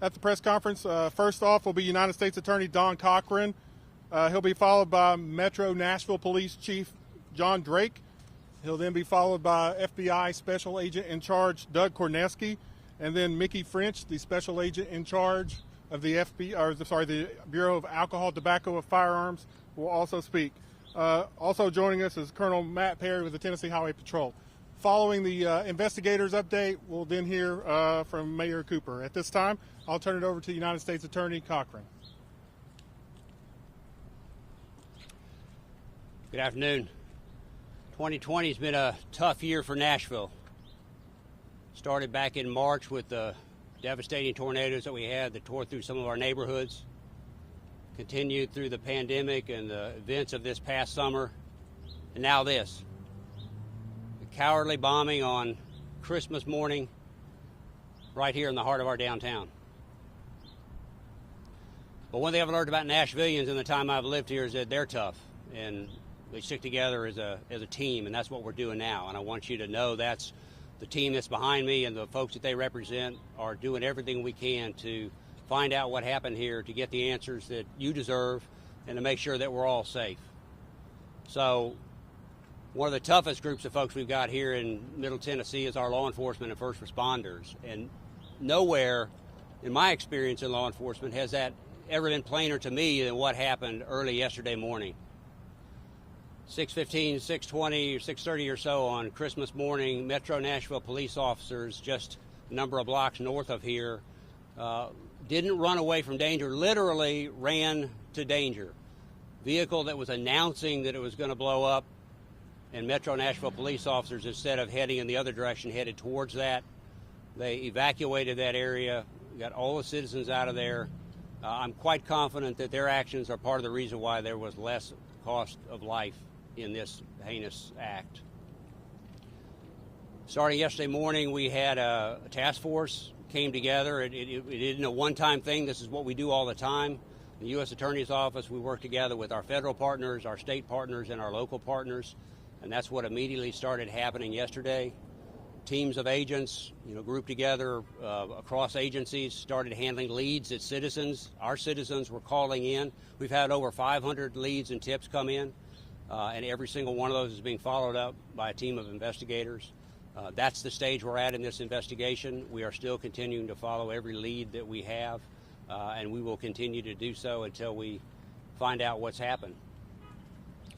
at the press conference. First off will be United States Attorney Don Cochran. He'll be followed by Metro Nashville Police Chief John Drake. He'll then be followed by FBI Special Agent in Charge Doug Korneski, and then Mickey French, the Special Agent in charge of the the Bureau of Alcohol, Tobacco, and Firearms, will also speak. Also joining us is Colonel Matt Perry with the Tennessee Highway Patrol. Following the investigators update, we'll then hear from Mayor Cooper. At this time, I'll turn it over to United States Attorney Cochran. Good afternoon. 2020 has been a tough year for Nashville. Started back in March with the devastating tornadoes that we had that tore through some of our neighborhoods. Continued through the pandemic and the events of this past summer. And now this. The cowardly bombing on Christmas morning right here in the heart of our downtown. But one thing I've learned about Nashvillians in the time I've lived here is that they're tough. And we stick together as a team, and that's what we're doing now. And I want you to know that's the team that's behind me, and the folks that they represent are doing everything we can to find out what happened here, to get the answers that you deserve, and to make sure that we're all safe. So one of the toughest groups of folks we've got here in Middle Tennessee is our law enforcement and first responders. And nowhere, in my experience in law enforcement, has that ever been plainer to me than what happened early yesterday morning. 6:15, 6:20, or 6:30 or so on Christmas morning, Metro Nashville police officers just a number of blocks north of here didn't run away from danger, literally ran to danger. Vehicle that was announcing that it was going to blow up, and Metro Nashville police officers, instead of heading in the other direction, headed towards that. They evacuated that area, got all the citizens out of there. I'm quite confident that their actions are part of the reason why there was less cost of life in this heinous act. Starting yesterday morning, we had a task force came together. It isn't a one-time thing. This is what we do all the time. In the U.S. Attorney's Office, we work together with our federal partners, our state partners, and our local partners, and that's what immediately started happening yesterday. Teams of agents, grouped together across agencies, started handling leads that our citizens were calling in. We've had over 500 leads and tips come in, and every single one of those is being followed up by a team of investigators. That's the stage we're at in this investigation. We are still continuing to follow every lead that we have, and we will continue to do so until we find out what's happened.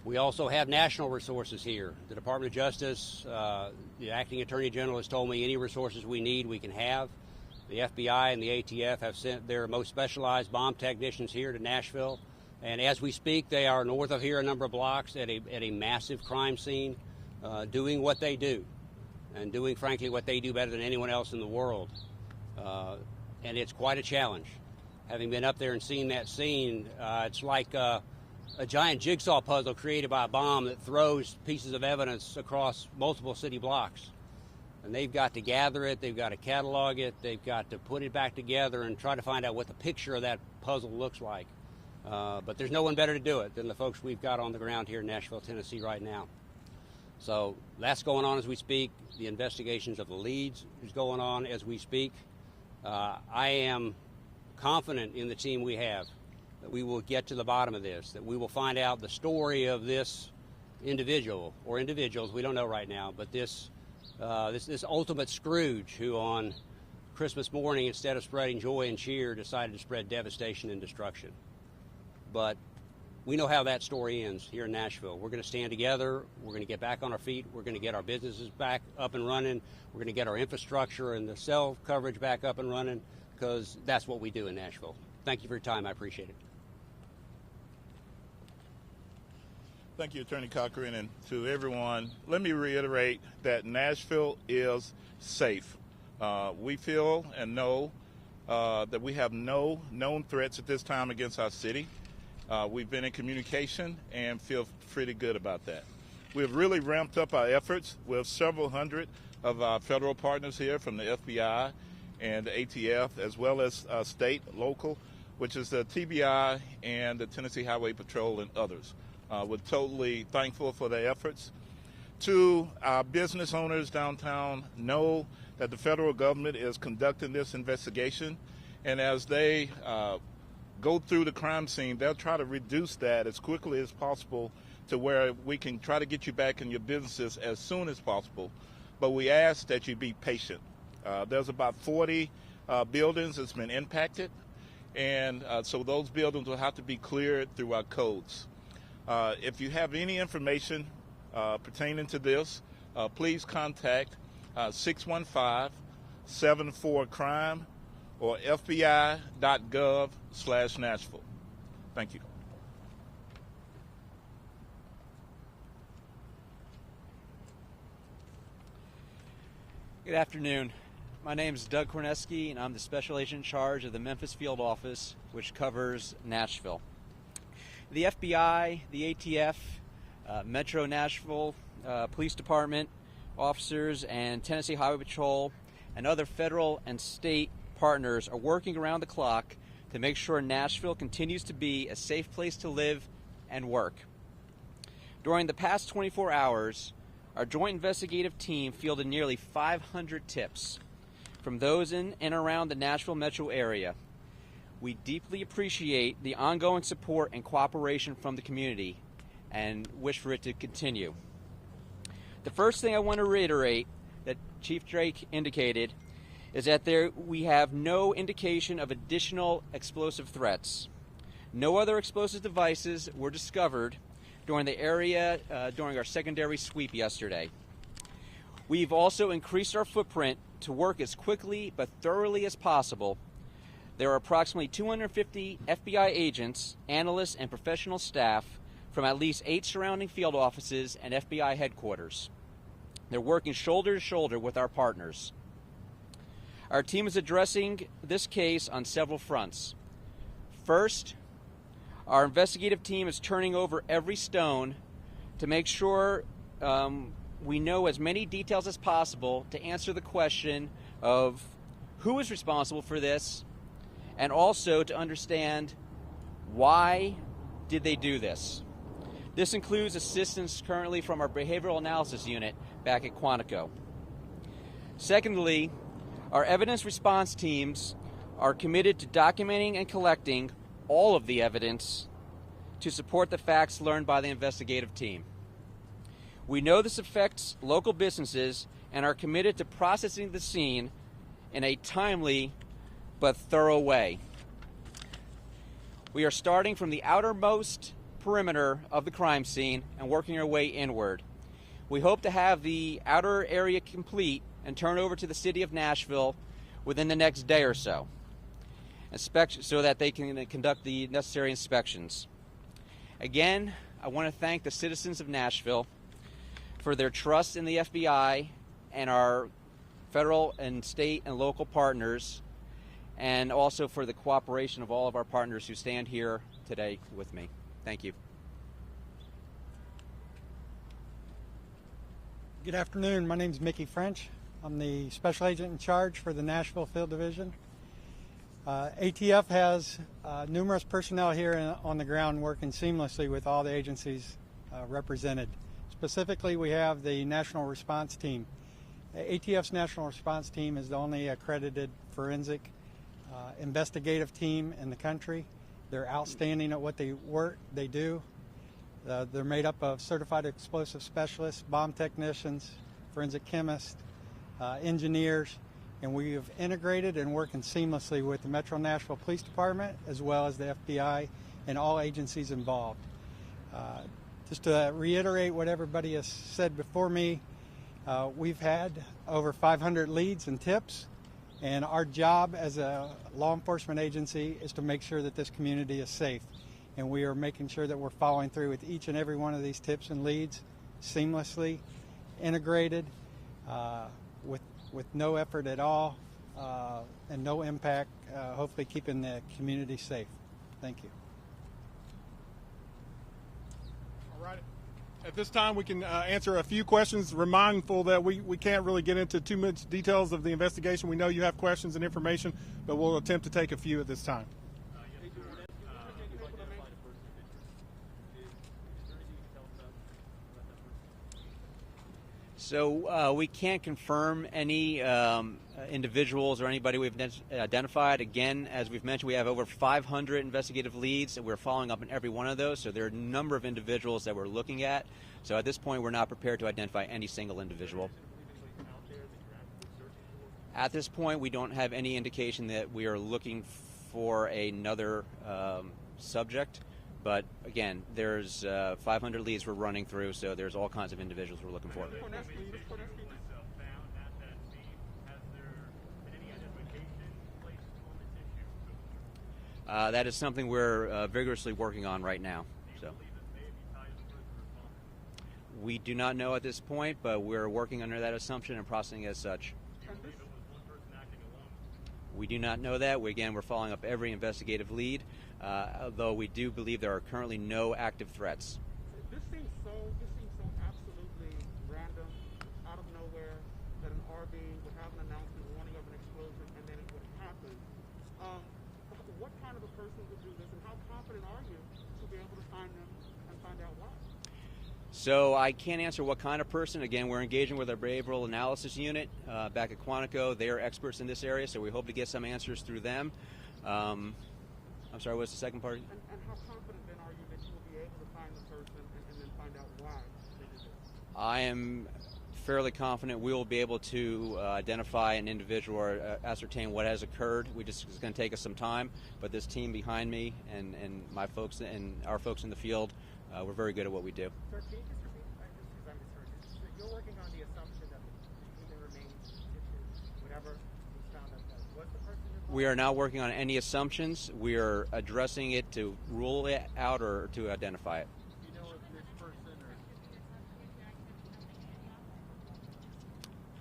We also have national resources here. The Department of Justice, the Acting Attorney General has told me any resources we need, we can have. The FBI and the ATF have sent their most specialized bomb technicians here to Nashville. And as we speak, they are north of here a number of blocks at a massive crime scene, doing what they do, and doing, frankly, what they do better than anyone else in the world. And it's quite a challenge. Having been up there and seen that scene, it's like a giant jigsaw puzzle created by a bomb that throws pieces of evidence across multiple city blocks. And they've got to gather it, they've got to catalog it, they've got to put it back together and try to find out what the picture of that puzzle looks like. But there's no one better to do it than the folks we've got on the ground here in Nashville, Tennessee right now. So that's going on as we speak. The investigations of the leads is going on as we speak. I am confident in the team we have that we will get to the bottom of this, that we will find out the story of this individual or individuals, we don't know right now, but this ultimate Scrooge who on Christmas morning, instead of spreading joy and cheer, decided to spread devastation and destruction. But we know how that story ends here in Nashville. We're going to stand together. We're going to get back on our feet. We're going to get our businesses back up and running. We're going to get our infrastructure and the cell coverage back up and running, because that's what we do in Nashville. Thank you for your time. I appreciate it. Thank you, Attorney Cochran, and to everyone. Let me reiterate that Nashville is safe. We feel and know that we have no known threats at this time against our city. We've been in communication and feel pretty good about that. We've really ramped up our efforts with several hundred of our federal partners here from the FBI and the ATF, as well as state, local, which is the TBI and the Tennessee Highway Patrol and others. We're totally thankful for their efforts. To our business owners downtown, know that the federal government is conducting this investigation, And as they go through the crime scene, they'll try to reduce that as quickly as possible to where we can try to get you back in your businesses as soon as possible. But we ask that you be patient. There's about 40 buildings that's been impacted, and so those buildings will have to be cleared through our codes. If you have any information pertaining to this, please contact 615-74-CRIME or fbi.gov/Nashville. Thank you. Good afternoon. My name is Doug Korneski, and I'm the Special Agent in charge of the Memphis Field Office, which covers Nashville. The FBI, the ATF, Metro Nashville Police Department officers, and Tennessee Highway Patrol, and other federal and state partners are working around the clock to make sure Nashville continues to be a safe place to live and work. During the past 24 hours, our joint investigative team fielded nearly 500 tips from those in and around the Nashville metro area. We deeply appreciate the ongoing support and cooperation from the community and wish for it to continue. The first thing I want to reiterate that Chief Drake indicated is that we have no indication of additional explosive threats. No other explosive devices were discovered during the area during our secondary sweep yesterday. We've also increased our footprint to work as quickly but thoroughly as possible. There are approximately 250 FBI agents, analysts, and professional staff from at least 8 surrounding field offices and FBI headquarters. They're working shoulder to shoulder with our partners. Our team is addressing this case on several fronts. First, our investigative team is turning over every stone to make sure we know as many details as possible to answer the question of who is responsible for this, and also to understand why did they do this. This includes assistance currently from our behavioral analysis unit back at Quantico. Secondly, our evidence response teams are committed to documenting and collecting all of the evidence to support the facts learned by the investigative team. We know this affects local businesses and are committed to processing the scene in a timely but thorough way. We are starting from the outermost perimeter of the crime scene and working our way inward. We hope to have the outer area complete and turn over to the city of Nashville within the next day or so, so that they can conduct the necessary inspections. Again, I want to thank the citizens of Nashville for their trust in the FBI and our federal and state and local partners, and also for the cooperation of all of our partners who stand here today with me. Thank you. Good afternoon. My name is Mickey French. I'm the Special Agent in charge for the Nashville Field Division. ATF has numerous personnel here on the ground working seamlessly with all the agencies represented. Specifically, we have the National Response Team. ATF's National Response Team is the only accredited forensic investigative team in the country. They're outstanding at what they do. They're made up of certified explosive specialists, bomb technicians, forensic chemists, engineers, and we have integrated and working seamlessly with the Metro Nashville Police Department as well as the FBI and all agencies involved. Just to reiterate what everybody has said before me, we've had over 500 leads and tips, and our job as a law enforcement agency is to make sure that this community is safe. And we are making sure that we're following through with each and every one of these tips and leads seamlessly, integrated, with no effort at all, and no impact, hopefully keeping the community safe. Thank you. All right. At this time, we can answer a few questions. We're mindful that we can't really get into too much details of the investigation. We know you have questions and information, but we'll attempt to take a few at this time. So we can't confirm any individuals or anybody we've identified. Again, as we've mentioned, we have over 500 investigative leads, and we're following up on every one of those. So there are a number of individuals that we're looking at. So at this point, we're not prepared to identify any single individual. At this point, we don't have any indication that we are looking for another subject. But again, there's 500 leads we're running through, so there's all kinds of individuals we're looking for. That is something we're vigorously working on right now. So we do not know at this point, but we're working under that assumption and processing as such. We do not know that. We're following up every investigative lead, although we do believe there are currently no active threats. This seems so absolutely random, out of nowhere, that an RV would have an announcement warning of an explosion and then it would happen. What kind of a person would do this, and how confident are you to be able to find them and find out why? So I can't answer what kind of person. Again, we're engaging with our behavioral analysis unit back at Quantico. They are experts in this area, so we hope to get some answers through them. I'm sorry, what's the second part? And how confident then are you that you will be able to find the person and then find out why they did this? I am fairly confident we will be able to identify an individual or ascertain what has occurred. It's going to take us some time, but this team behind me and my folks and our folks in the field, we're very good at what we do. Sir, can you just repeat, because I misheard you. So you're working on the assumption that the human remains, whatever was found out, was the person involved? We are not working on any assumptions. We are addressing it to rule it out or to identify it. Do you know if this person or...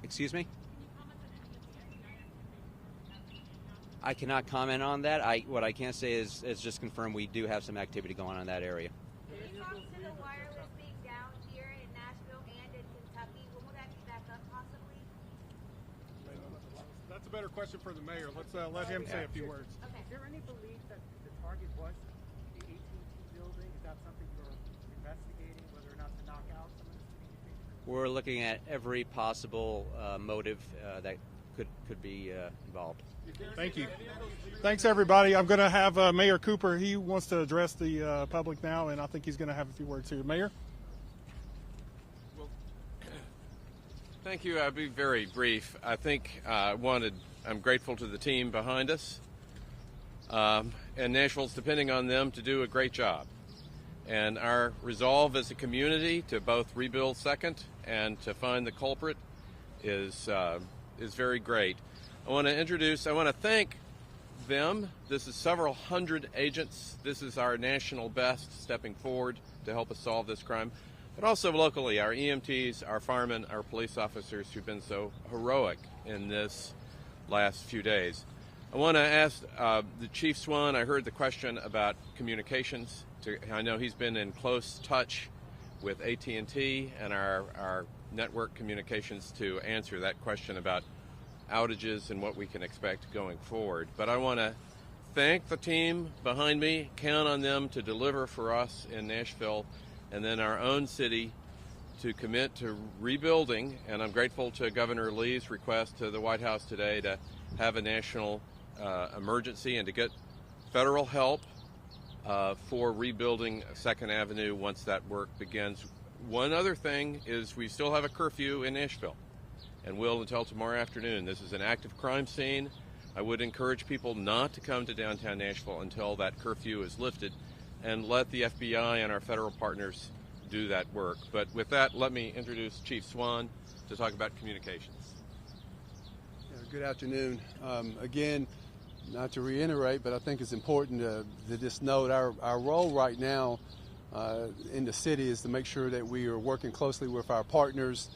Excuse me? I cannot comment on that. What I can say is just confirm we do have some activity going on in that area. Can you talk to the wireless being down here in Nashville and in Kentucky? When will that be back up possibly? That's a better question for the mayor. Let's let him say a few words. Okay. Is there any belief that the target was the AT&T building? Is that something you're investigating, whether or not to knock out some of the communications? We're looking at every possible motive that could be involved. Thank you. Thanks, everybody. I'm going to have Mayor Cooper. He wants to address the public now, and I think he's going to have a few words here. Mayor? Well, thank you. I'll be very brief. I think I'm grateful to the team behind us, and Nashville's depending on them to do a great job. And our resolve as a community to both rebuild second and to find the culprit is very great. I want to thank them. This is several hundred agents. This is our national best stepping forward to help us solve this crime. But also locally, our EMTs, our firemen, our police officers who've been so heroic in this last few days. I want to ask the Chief Swann, I heard the question about communications. I know he's been in close touch with AT&T and our network communications to answer that question about outages and what we can expect going forward. But I want to thank the team behind me, count on them to deliver for us in Nashville and then our own city to commit to rebuilding. And I'm grateful to Governor Lee's request to the White House today to have a national emergency and to get federal help for rebuilding 2nd Avenue once that work begins. One other thing is we still have a curfew in Nashville and will until tomorrow afternoon. This is an active crime scene. I would encourage people not to come to downtown Nashville until that curfew is lifted and let the FBI and our federal partners do that work. But with that, let me introduce Chief Swann to talk about communications. Good afternoon. Again, not to reiterate, but I think it's important to just note our role right now in the city is to make sure that we are working closely with our partners,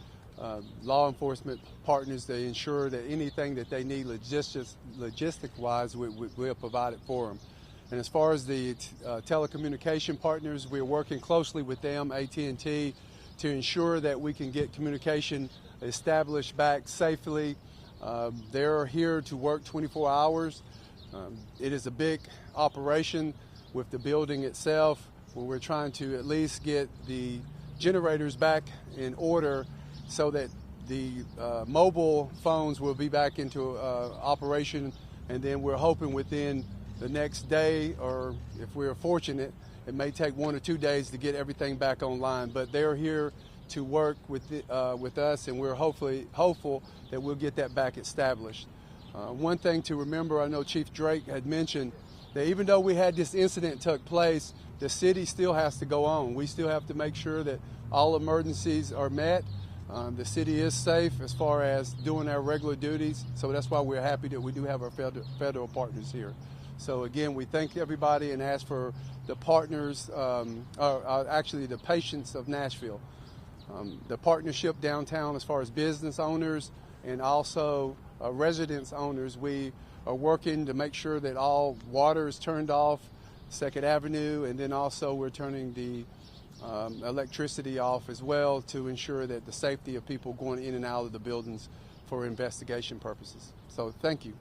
law enforcement partners, to ensure that anything that they need logistic-wise, we'll provide it for them. And as far as the telecommunication partners, we're working closely with them, AT&T, to ensure that we can get communication established back safely. They're here to work 24 hours. It is a big operation with the building itself, where we're trying to at least get the generators back in order so that the mobile phones will be back into operation, and then we're hoping within the next day, or if we're fortunate, it may take 1 or 2 days to get everything back online. But they're here to work with us, and we're hopeful that we'll get that back established. One thing to remember, I know Chief Drake had mentioned that even though we had this incident took place, the city still has to go on. We still have to make sure that all emergencies are met. The city is safe as far as doing our regular duties, so that's why we're happy that we do have our federal partners here. So again, we thank everybody and ask for the partners, actually the patience of Nashville. The partnership downtown as far as business owners and also residence owners, we are working to make sure that all water is turned off, 2nd Avenue, and then also we're turning the electricity off as well to ensure that the safety of people going in and out of the buildings for investigation purposes. So thank you.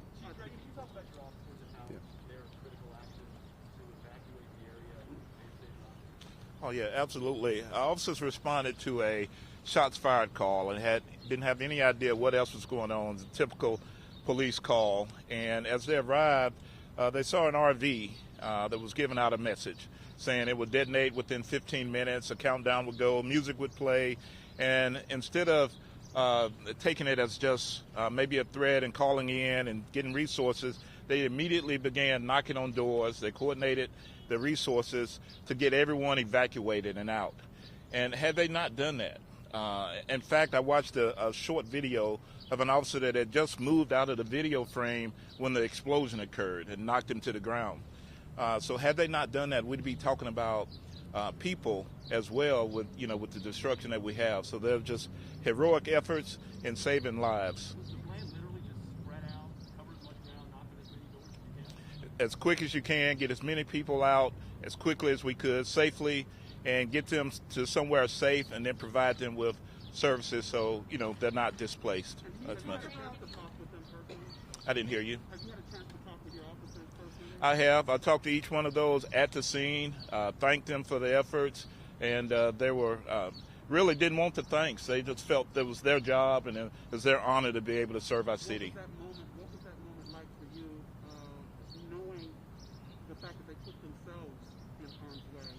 Oh yeah, absolutely. Our officers responded to a shots fired call and didn't have any idea what else was going on. It's a typical police call. And as they arrived, they saw an RV that was giving out a message saying it would detonate within 15 minutes, a countdown would go, music would play, and instead of taking it as just maybe a threat and calling in and getting resources, they immediately began knocking on doors. They coordinated the resources to get everyone evacuated and out. And had they not done that, in fact, I watched a short video of an officer that had just moved out of the video frame when the explosion occurred and knocked him to the ground. So had they not done that, we'd be talking about people as well with the destruction that we have. So they're just heroic efforts in saving lives. As quick as you can, get as many people out as quickly as we could, safely, and get them to somewhere safe, and then provide them with services so they're not displaced as much. I didn't hear you. Have you had a chance to talk with your officers personally? I have. I talked to each one of those at the scene, thanked them for the efforts, and they were really didn't want the thanks. They just felt that it was their job and it was their honor to be able to serve our city. What was that moment like for you, knowing the fact that they put themselves in harm's way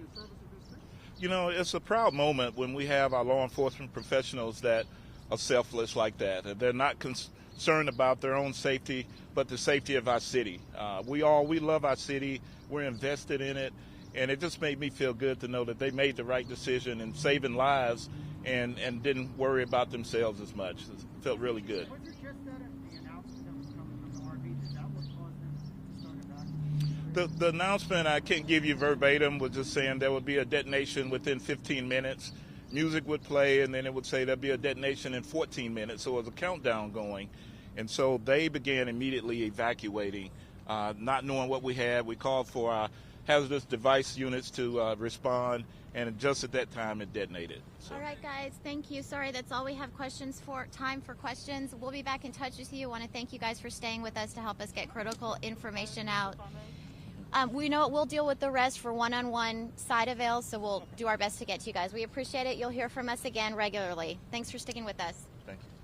in service of this city? It's a proud moment when we have our law enforcement professionals that are selfless like that. They're not concerned about their own safety, but the safety of our city. We love our city. We're invested in it. And it just made me feel good to know that they made the right decision in saving lives and didn't worry about themselves as much. It felt really good. Was it just that the announcement that was coming from the RV, is that what caused them to start evacuating? The announcement, I can't give you verbatim, was just saying there would be a detonation within 15 minutes. Music would play, and then it would say there'd be a detonation in 14 minutes. So it was a countdown going. And so they began immediately evacuating, not knowing what we had. We called for our hazardous device units to respond, and just at that time it detonated. So. All right, guys, thank you. Sorry, that's all we have time for questions. We'll be back in touch with you. I want to thank you guys for staying with us to help us get critical information out. We know we'll deal with the rest for one-on-one side avails, so we'll do our best to get to you guys. We appreciate it. You'll hear from us again regularly. Thanks for sticking with us. Thank you.